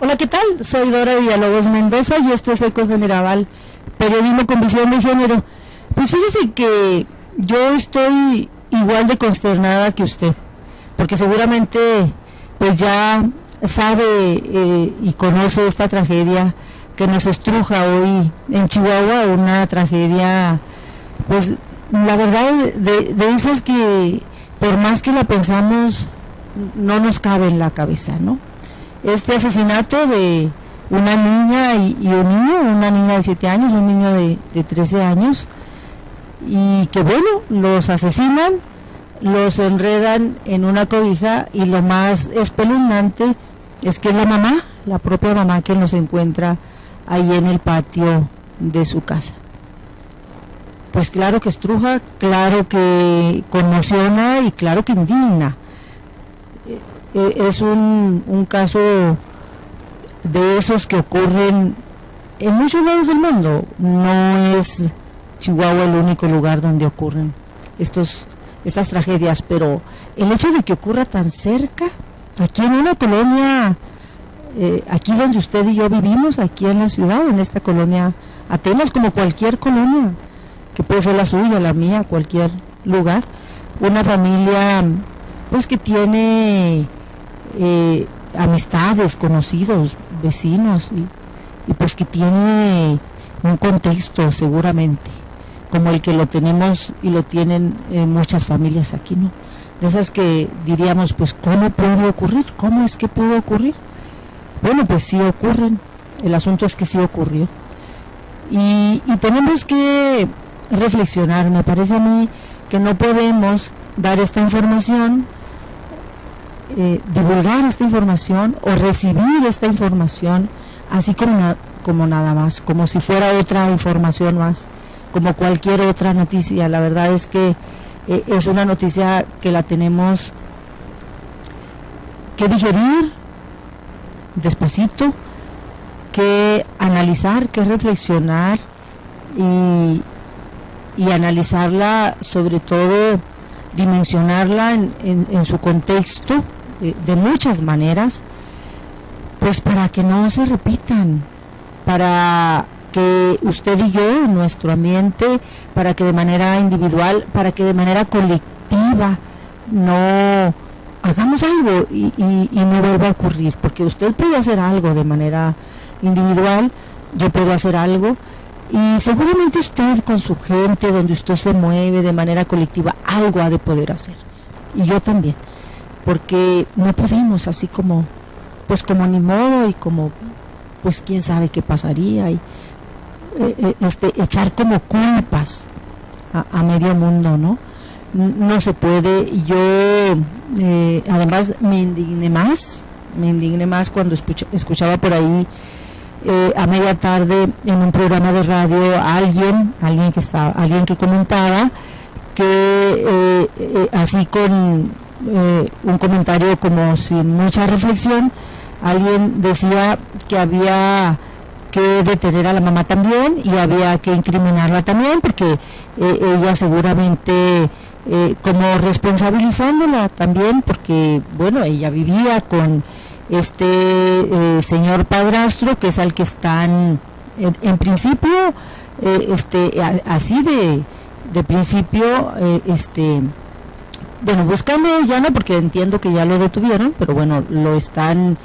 Hola, ¿qué tal? Soy Dora Villalobos Mendoza y esto es Ecos de Mirabal, periodismo con visión de género. Pues fíjese que yo estoy igual de consternada que usted, porque seguramente pues ya sabe y conoce esta tragedia que nos estruja hoy en Chihuahua, una tragedia, pues la verdad de esas que por más que la pensamos no nos cabe en la cabeza, ¿no? Este asesinato de una niña y un niño, una niña de 7 años, un niño de 13 años, y que bueno, los asesinan, los enredan en una cobija, y lo más espeluznante es que es la mamá, la propia mamá, que los encuentra ahí en el patio de su casa. Pues claro que estruja, claro que conmociona y claro que indigna. Es un caso de esos que ocurren en muchos lados del mundo. No es Chihuahua el único lugar donde ocurren estas tragedias, pero el hecho de que ocurra tan cerca, aquí en una colonia, aquí donde usted y yo vivimos, aquí en la ciudad, en esta colonia Atenas, como cualquier colonia, que puede ser la suya, la mía, cualquier lugar, una familia pues que tiene amistades, conocidos, vecinos, y pues que tiene un contexto seguramente como el que lo tenemos y lo tienen muchas familias aquí, ¿no? De esas que diríamos, pues ¿cómo puede ocurrir? ¿Cómo es que pudo ocurrir? Bueno, pues sí ocurren, el asunto es que sí ocurrió, y tenemos que reflexionar. Me parece a mí que no podemos dar esta información, divulgar esta información o recibir esta información así como nada más, como si fuera otra información más, como cualquier otra noticia. La verdad es que es una noticia que la tenemos que digerir despacito, que analizar, que reflexionar y analizarla, sobre todo dimensionarla en su contexto, de muchas maneras, pues para que no se repitan, para que usted y yo, en nuestro ambiente, para que de manera individual, para que de manera colectiva no hagamos algo y no vuelva a ocurrir, porque usted puede hacer algo de manera individual, yo puedo hacer algo, y seguramente usted con su gente, donde usted se mueve de manera colectiva, algo ha de poder hacer, y yo también, porque no podemos así como, pues como ni modo, y como, pues quién sabe qué pasaría, y echar como culpas a medio mundo, ¿no? No se puede. Y yo además me indigné más cuando escuchaba por ahí a media tarde en un programa de radio a alguien que comentaba que así con un comentario como sin mucha reflexión, alguien decía que había que detener a la mamá también y había que incriminarla también, porque ella seguramente como responsabilizándola también, porque bueno, ella vivía con este señor padrastro, que es al que están en principio así de principio bueno, buscando, ya no, porque entiendo que ya lo detuvieron, pero bueno, lo están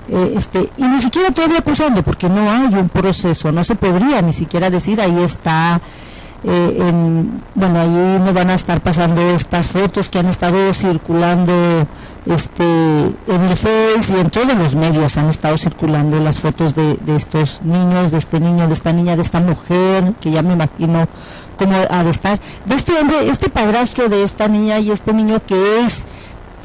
y ni siquiera todavía acusando, porque no hay un proceso, no se podría ni siquiera decir ahí está. Bueno, ahí nos van a estar pasando estas fotos que han estado circulando en el Face y en todos los medios. Han estado circulando las fotos de estos niños, de este niño, de esta niña, de esta mujer, que ya me imagino cómo ha de estar, de este hombre, este padrastro de esta niña y este niño, que es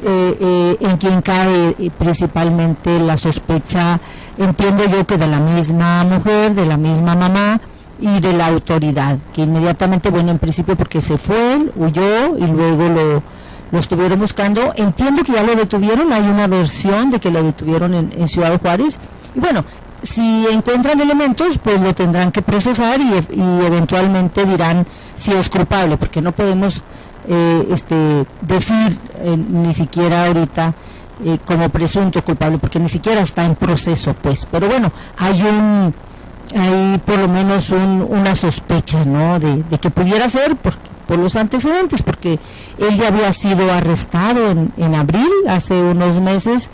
en quien cae principalmente la sospecha, entiendo yo, que de la misma mujer, de la misma mamá y de la autoridad, que inmediatamente, bueno, en principio porque se fue, huyó, y luego lo estuvieron buscando. Entiendo que ya lo detuvieron, hay una versión de que lo detuvieron en Ciudad de Juárez, y bueno, si encuentran elementos, pues lo tendrán que procesar y eventualmente dirán si es culpable, porque no podemos decir ni siquiera ahorita como presunto culpable, porque ni siquiera está en proceso, pues. Pero bueno, hay por lo menos una sospecha, ¿no? De que pudiera ser por los antecedentes, porque él ya había sido arrestado en abril, hace unos meses,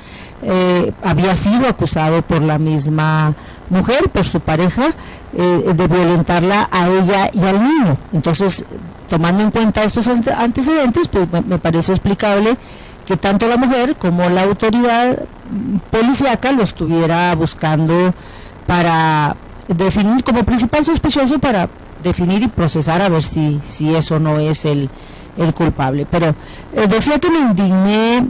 había sido acusado por la misma mujer, por su pareja, de violentarla a ella y al niño. Entonces, tomando en cuenta estos antecedentes, pues me parece explicable que tanto la mujer como la autoridad policíaca lo estuviera buscando para definir como principal sospechoso, para definir y procesar a ver si eso no es el culpable. Pero decía que me indigné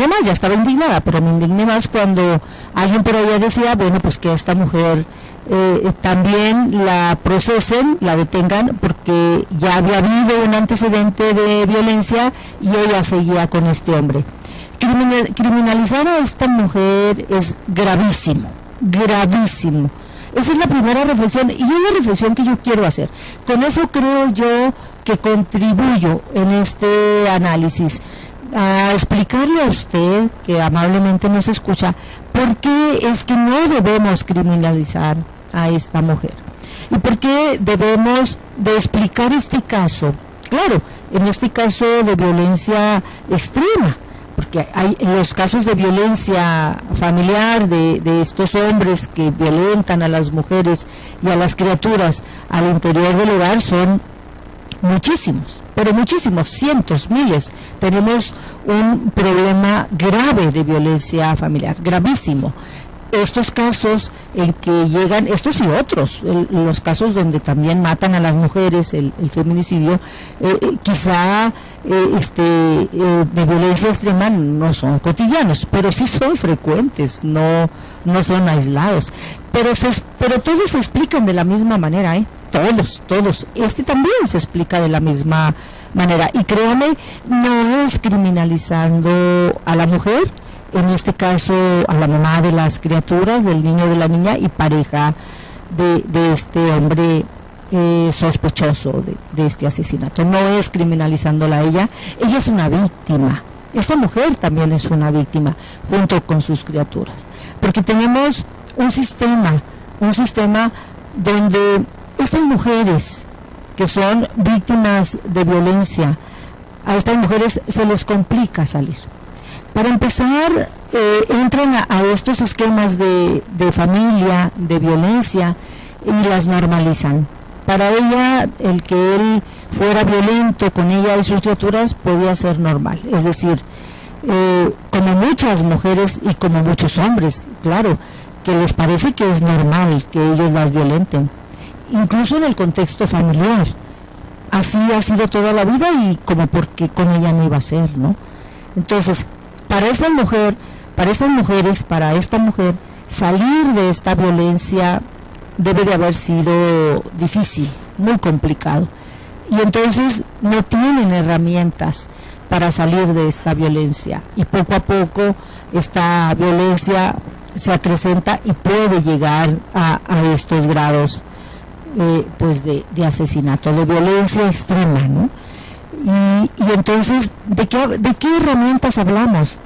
más, ya estaba indignada, pero me indigné más cuando alguien por allá decía, bueno, pues que esta mujer también la procesen, la detengan, porque ya había habido un antecedente de violencia y ella seguía con este hombre. Criminalizar a esta mujer es gravísimo, gravísimo. Esa es la primera reflexión, y es la reflexión que yo quiero hacer. Con eso creo yo que contribuyo en este análisis a explicarle a usted, que amablemente nos escucha, por qué es que no debemos criminalizar a esta mujer y por qué debemos de explicar este caso. Claro, en este caso de violencia extrema, porque hay los casos de violencia familiar de estos hombres que violentan a las mujeres y a las criaturas al interior del hogar son muchísimos, pero muchísimos, cientos, miles. Tenemos un problema grave de violencia familiar, gravísimo. Estos casos en que llegan, estos y otros, los casos donde también matan a las mujeres, el feminicidio, quizá de violencia extrema no son cotidianos, pero sí son frecuentes, no son aislados. Pero todos se explican de la misma manera, todos. Este también se explica de la misma manera. Y créame, no es criminalizando a la mujer, en este caso a la mamá de las criaturas, del niño, de la niña y pareja de este hombre sospechoso de este asesinato. No es criminalizándola a ella es una víctima. Esta mujer también es una víctima junto con sus criaturas, porque tenemos un sistema donde estas mujeres que son víctimas de violencia, a estas mujeres se les complica salir. Para empezar, entran a estos esquemas de familia, de violencia, y las normalizan. Para ella, el que él fuera violento con ella y sus criaturas podía ser normal. Es decir, como muchas mujeres y como muchos hombres, claro, que les parece que es normal que ellos las violenten, incluso en el contexto familiar. Así ha sido toda la vida, y como porque con ella no iba a ser, ¿no? Entonces, para esta mujer, salir de esta violencia debe de haber sido difícil, muy complicado. Y entonces no tienen herramientas para salir de esta violencia. Y poco a poco esta violencia se acrecenta y puede llegar a estos grados pues de asesinato, de violencia extrema, ¿no? Y entonces, ¿de qué herramientas hablamos?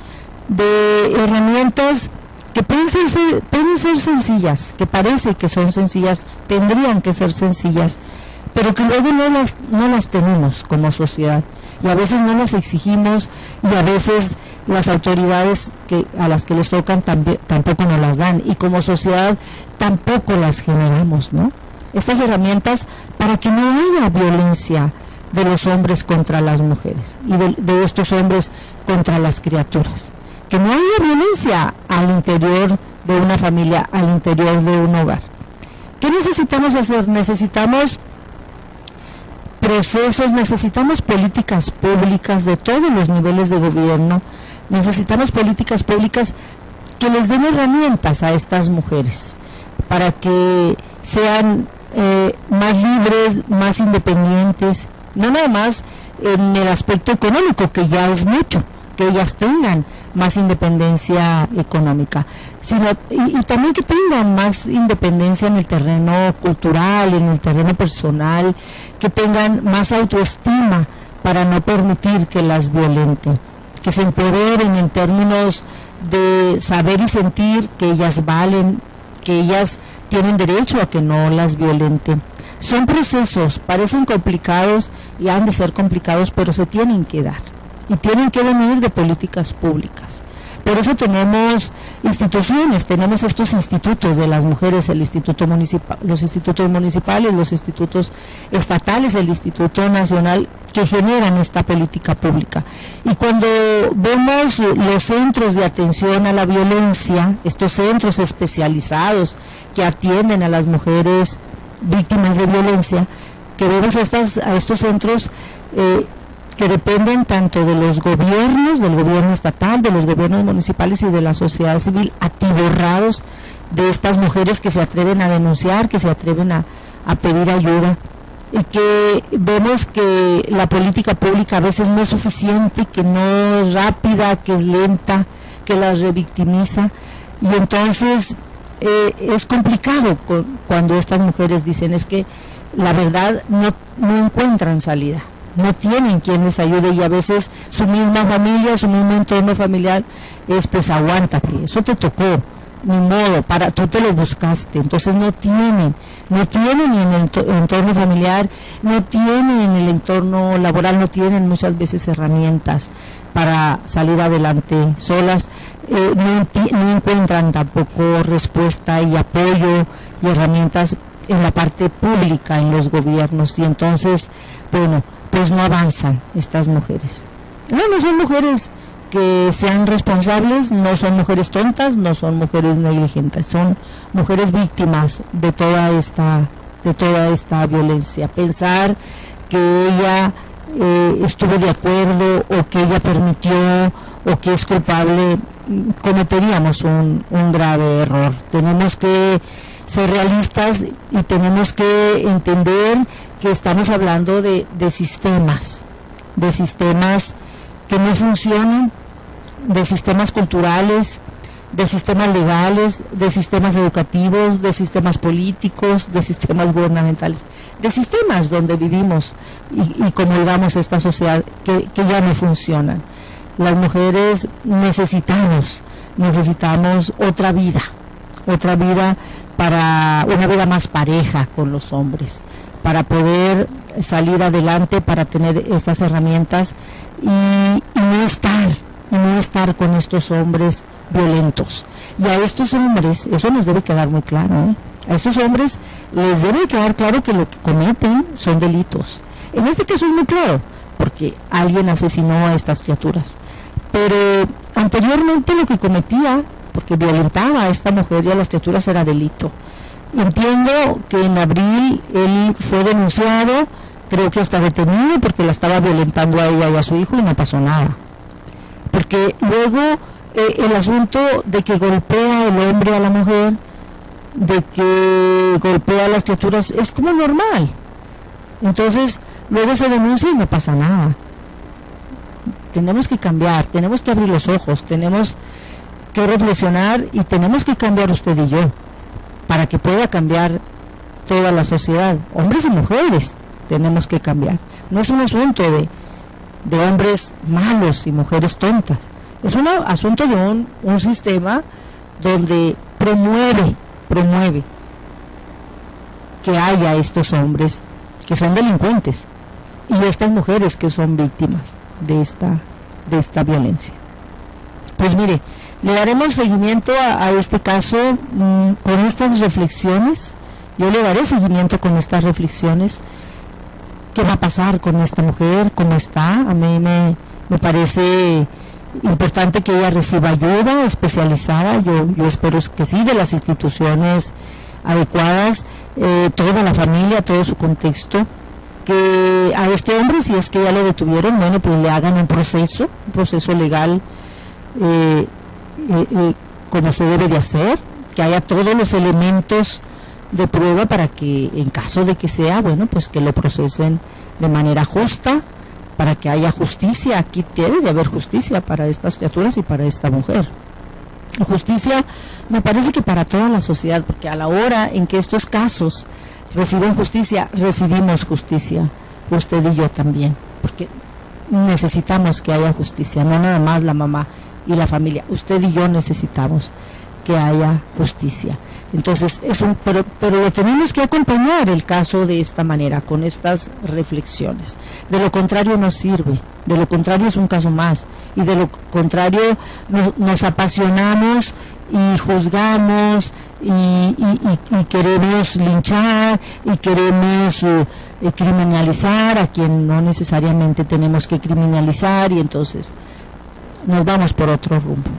De herramientas que pueden ser sencillas, que parece que son sencillas, tendrían que ser sencillas, pero que luego no las tenemos como sociedad, y a veces no las exigimos, y a veces las autoridades a las que les tocan tampoco nos las dan, y como sociedad tampoco las generamos, ¿no? Estas herramientas para que no haya violencia de los hombres contra las mujeres y de estos hombres contra las criaturas. Que no haya violencia al interior de una familia, al interior de un hogar. ¿Qué necesitamos hacer? Necesitamos procesos, necesitamos políticas públicas de todos los niveles de gobierno, necesitamos políticas públicas que les den herramientas a estas mujeres para que sean más libres, más independientes, no nada más en el aspecto económico, que ya es mucho, que ellas tengan más independencia económica, sino y también que tengan más independencia en el terreno cultural, en el terreno personal, que tengan más autoestima para no permitir que las violenten, que se empoderen en términos de saber y sentir que ellas valen, que ellas tienen derecho a que no las violenten. Son procesos, parecen complicados y han de ser complicados, pero se tienen que dar y tienen que venir de políticas públicas. Por eso tenemos instituciones, tenemos estos institutos de las mujeres, el instituto municipal, los institutos municipales, los institutos estatales, el Instituto Nacional, que generan esta política pública. Y cuando vemos los centros de atención a la violencia, estos centros especializados que atienden a las mujeres víctimas de violencia, que vemos a estos centros que dependen tanto de los gobiernos, del gobierno estatal, de los gobiernos municipales y de la sociedad civil, atiborrados de estas mujeres que se atreven a denunciar, que se atreven a pedir ayuda, y que vemos que la política pública a veces no es suficiente, que no es rápida, que es lenta, que las revictimiza, y entonces es complicado cuando estas mujeres dicen es que la verdad no encuentran salida, no tienen quien les ayude, y a veces su misma familia, su mismo entorno familiar es pues aguántate, eso te tocó, ni modo, tú te lo buscaste. Entonces no tienen ni en el entorno familiar, no tienen en el entorno laboral, no tienen muchas veces herramientas para salir adelante solas, no encuentran tampoco respuesta y apoyo y herramientas en la parte pública, en los gobiernos, y entonces, bueno, pues no avanzan estas mujeres. Bueno, son mujeres que sean responsables, no son mujeres tontas, no son mujeres negligentes, son mujeres víctimas de toda esta violencia. Pensar que ella estuvo de acuerdo o que ella permitió o que es culpable, cometeríamos un grave error. Tenemos que ser realistas y tenemos que entender que estamos hablando de sistemas que no funcionan, de sistemas culturales, de sistemas legales, de sistemas educativos, de sistemas políticos, de sistemas gubernamentales, de sistemas donde vivimos y comulgamos esta sociedad que ya no funcionan. Las mujeres necesitamos otra vida para una vida más pareja con los hombres, para poder salir adelante, para tener estas herramientas y no estar con estos hombres violentos. Y a estos hombres, eso nos debe quedar muy claro, a estos hombres les debe quedar claro que lo que cometen son delitos. En este caso es muy claro, porque alguien asesinó a estas criaturas. Pero anteriormente lo que cometía, porque violentaba a esta mujer y a las criaturas, era delito. Entiendo que en abril él fue denunciado, creo que hasta detenido, porque la estaba violentando a ella y a su hijo y no pasó nada. Porque luego el asunto de que golpea el hombre a la mujer, de que golpea a las criaturas, es como normal. Entonces luego se denuncia y no pasa nada. Tenemos que cambiar, tenemos que abrir los ojos, tenemos que reflexionar y tenemos que cambiar usted y yo para que pueda cambiar toda la sociedad. Hombres y mujeres tenemos que cambiar. No es un asunto de hombres malos y mujeres tontas. Es un asunto de un sistema donde promueve que haya estos hombres que son delincuentes y estas mujeres que son víctimas de esta violencia. Pues mire, le daremos seguimiento a este caso con estas reflexiones. Yo le daré seguimiento con estas reflexiones. ¿Qué va a pasar con esta mujer? ¿Cómo está? A mí me parece importante que ella reciba ayuda especializada. Yo espero que sí, de las instituciones adecuadas, toda la familia, todo su contexto. Que a este hombre, si es que ya lo detuvieron, bueno, pues le hagan un proceso legal como se debe de hacer, que haya todos los elementos de prueba para que en caso de que sea, bueno, pues que lo procesen de manera justa, para que haya justicia. Aquí debe de haber justicia para estas criaturas y para esta mujer. Justicia, me parece que para toda la sociedad, porque a la hora en que estos casos reciben justicia, recibimos justicia, usted y yo también, porque necesitamos que haya justicia, no nada más la mamá y la familia, usted y yo necesitamos que haya justicia. Entonces, pero lo tenemos que acompañar el caso de esta manera, con estas reflexiones. De lo contrario no sirve, de lo contrario es un caso más, y de lo contrario nos apasionamos y juzgamos y queremos linchar y queremos criminalizar a quien no necesariamente tenemos que criminalizar, y entonces nos vamos por otro rumbo.